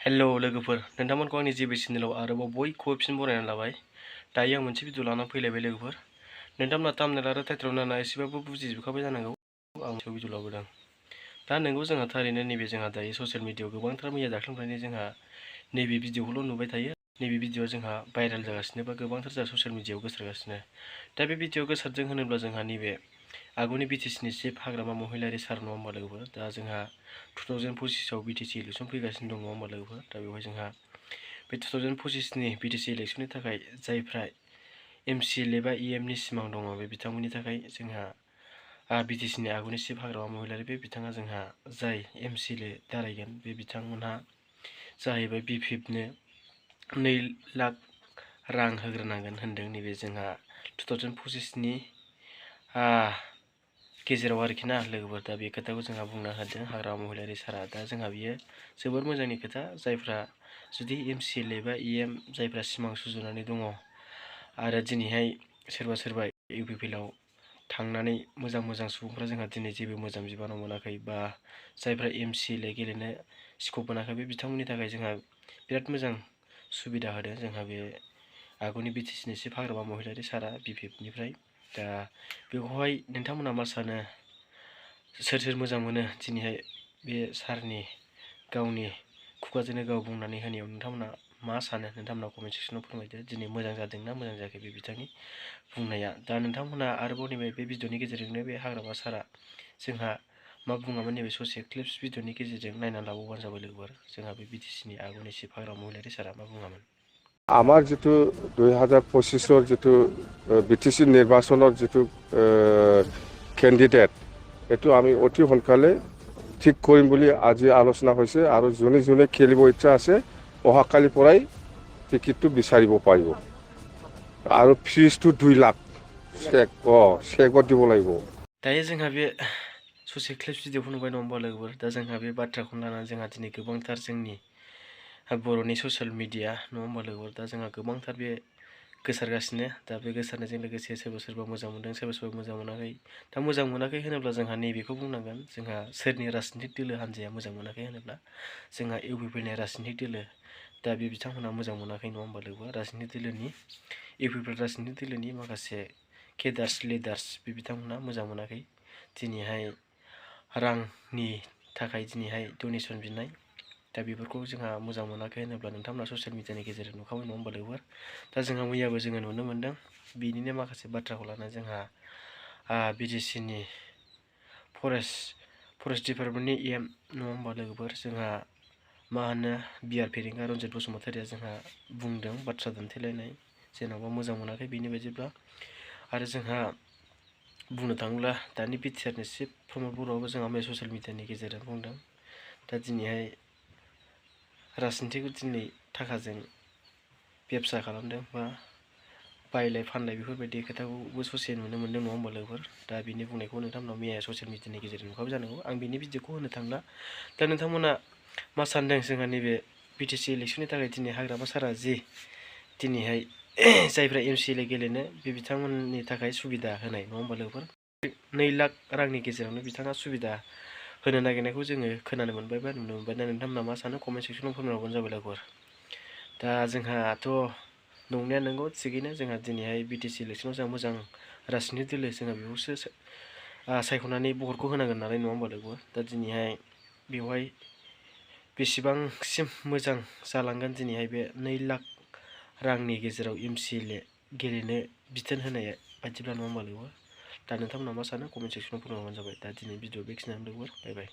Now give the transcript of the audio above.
Hello लोगोफोर नोंथांमोनखौ आंनि जेबि चेनेलाव आरोबाव बयखौबो फिन बरायनानै लाबाय। दायो आं मोनसे भिडिअ लानानै फैलायबाय लोगोफोर। नोंथांमोना थाम्बनेल आरो टाइटेलाव नायना एसेबाबो बुजिजोबखाबाय जानांगौ आं भिडिअ लाबोदों। दा नोंगौ जोंहा थारैनो नैबे जोंहा दायो ससियेल मिडियायाव गोबांथार मैया दाख्लैनिफ्रायनो जोंहा नैबे भिडिअखौल' नुबाय थायो। नैबे भिडिअआ जोंहा भाइरेल जागासिनो बा गोबांथार जोंहा ससियेल मिडियायाव गोसारगासिनो। दा बे भिडिअ गोसारदों होनोब्ला जोंहा नैबे आगुनि बिटिसिनि चिफ हाग्रामा महिलारि सार नङा होमबा लोगोफोर। दा जोंहा 2025आव बिटिसि इलेक्सन फैगासिनो दं नङा होमबा लोगोफोर। दा बेवहाय जोंहा बे 2025नि बिटिसि इलेक्सननि थाखाय जायफ्रा एमसिएलए बा इएमनि सिमां दङ बे बिथांमोननि थाखाय जोंहा बिटिसिनि आगुनि चिफ हाग्रामा महिलारि बे बिथाङा जोंहा जाय एमसिएलए दारायगोन बे बिथांमोनहा जाहैबाय बिपिएफनो 2 लाख रां होग्रोनांगोन होनदों नैबे जोंहा 2025नि गेजेराव आरोखि ना लोगोफोर। दा बे खोथाखौ जोंहा बुंना होदों हाग्रामा महिलारि सारा। दा जोंहा बियो जोबोर मोजांनि खोथा। जायफ्रा जुदि एमसिएलए बा इएम जायफ्रा सिमां सुजुनानै दङ आरो दिनैहाय सोरबा इउपिपिएलआव थांनानै मोजां सुबुंफ्रा जोंहा दिनै जेबो मोजां बिबानाव मोनाखै बा जायफ्रा एमसिएलए गेलेनो स्कप मोनाखै बे बिथांमोननि थाखाय जोंहा बिराद मोजां सुबिदा होदों जोंहा बे आगुनि बिटिसिनि चिफ हाग्रामा महिलारि सारा बिपिएफनिफ्राय। दा बेखौहाय नोंथांमोना मा सानो? सोर मोजां मोनो दिनैहाय बे सारनि गावनि खुगाजोंनो गाव बुंनानै होनायाव नोंथांमोना मा सानो? नोंथांमोना कमेन्ट सेक्सनाव फोरमायदो। दिनै मोजां जादोंना मोजां जायाखै बे बिथांनि बुंनाया। दा नोंथांमोना आरोबाव नैबे बे भिडिअनि गेजेरजोंनो बे हाग्रामा सारा जोंहा मा बुङामोन नैबे ससे क्लिप्स भिडिअनि गेजेरजों नायनानै लाबावबानो जाबाय लोगोफोर। जोंहा बे बिटिसिनि आगुनि चिफ हाग्रामा महिलारि सारा मा बुङामोन। আমার যেটো 2025 যেটো বিটিসি নির্বাচনের যেটো ক্যান্ডিডেট এটো আমি অতি সোনকালে ঠিক কৰিম বুলি আজি আলোচনা হৈছে আৰু যোনে যোনে খেলিব ইচ্ছা আছে অহাকালিৰ পৰাই টিকেটটো বিচাৰিব পাৰিব আৰু ফিজটো 2 লাখ চেকত দিব লাগিব। दायो जोंहा बे ससे क्लिप्स भिडिअखौ नुबाय नङा होमबा लोगोफोर। दा जोंहा बे बाथ्राखौनो लानानै जोंहा दिनै गोबांथार जोंनि बर'नि ससियेल मिडिया नङा होमबा लोगोफोर। दा जोंहा गोबांथार बे गोसारगासिनो। दा बे गोसारनायजों लोगोसे सोरबा मोजां मोनदों सोरबा मोजां मोनाखै। दा मोजां मोनाखै होनोब्ला जोंहा नैबेखौ बुंनांगोन जोंहा सोरनि राजनितिक दोलो हान्जाया मोजां मोनाखै होनोब्ला जोंहा इउपिपिएलनि राजनितिक दोलो। दा बे बिथांमोना मोजां मोनाखै नङा होमबा लोगोफोर। राजनितिक दोलोनि इउपिपिएल राजनितिक दोलोनि माखासे केडार्स लिडार्स बे बिथांमोना मोजां मोनाखै। दिनैहाय रांनि थाखाय दिनैहाय डनेसन बिनाय। दा बेफोरखौ जोंहा मोजां मोनाखै होनोब्ला नोंथांमोना ससियेल मिडियानि गेजेरजों नुखाबाय नङा होमबा लोगोफोर। दा जोंहा मैयाबो जोङो नुनो मोन्दों बिनिनो माखासे बाथ्राखौ लानानै जोंहा बिटिसिनि फरेस्ट डिपार्टमेन्टनि इएम नङा होमबा लोगोफोर। जोंहा मा होनो बिआर फेरेंगा रन्जित बसुमतारिया जोंहा बुंदों बाथ्रा दान्थेलायनाय जेन'बा मोजां मोनाखै बेनि बायदिब्ला। आरो जोंहा बुंनो थाङोब्ला दानि बिटिआरनि चिफ प्रमद बर'आबो जोंहा मैया ससियेल मिडियानि गेजेरजों बुंदों दा दिनैहाय राजनितिखौ दिनै थाखाजों बेबसा खालामदों बा बायलाय फानलाय बेफोरबायदि खोथाखौबो ससे नुनो मोन्दों नङा होमबा लोगोफोर। दा बिनि बुंनायखौ नोंथांमोना मैया ससियेल मिडियानि गेजेरजों नुखाबाय जानांगौ। आं बिनि भिडिअखौ होनो थांला। दा नोंथांमोना मा सानदों? जोंहा नैबे बिटिसि इलेक्सननि थाखाय दिनै हाग्रामा सारा जि दिनैहाय जायफ्रा एमसिएलए गेलेनो बे बिथांमोननि थाखाय सुबिदा होनाय नङा होमबा लोगोफोर। 2 लाख रांनि गेजेरावनो बिथाङा सुबिदा होनो नागिरनायखौ जोङो खोनानो मोनबाय बा नुनो मोनबाय। दा नोंथांमोना मा सानो कमेन्ट सेक्सनाव फोरमायहरबानो जाबाय लोगोफोर। दा जोंहाथ' नंनाया नंगौ थिगैनो जोंहा दिनैहाय बिटिसि इलेक्सनाव जोंहा मोजां राजनितिक दोलो जोंहा बेखौसो सायख'नानै भटखौ होनांगोन नालाय नङा होमबा लोगोफोर। दा दिनैहाय बेवहाय बेसेबांसिम मोजां जालांगोन दिनैहाय बे 2 लाख रांनि गेजेराव एमसिएलए गेलेनो बिथोन होनाय बायदिब्ला नङा होमबा लोगोफोर। दा नोंथांमोना मा सानो कमेन्ट सेक्सनाव फोरमायहरबानो जाबाय। दा दिनै भिडिअ बेखिनियानो लोगोफोर। बाय बाय।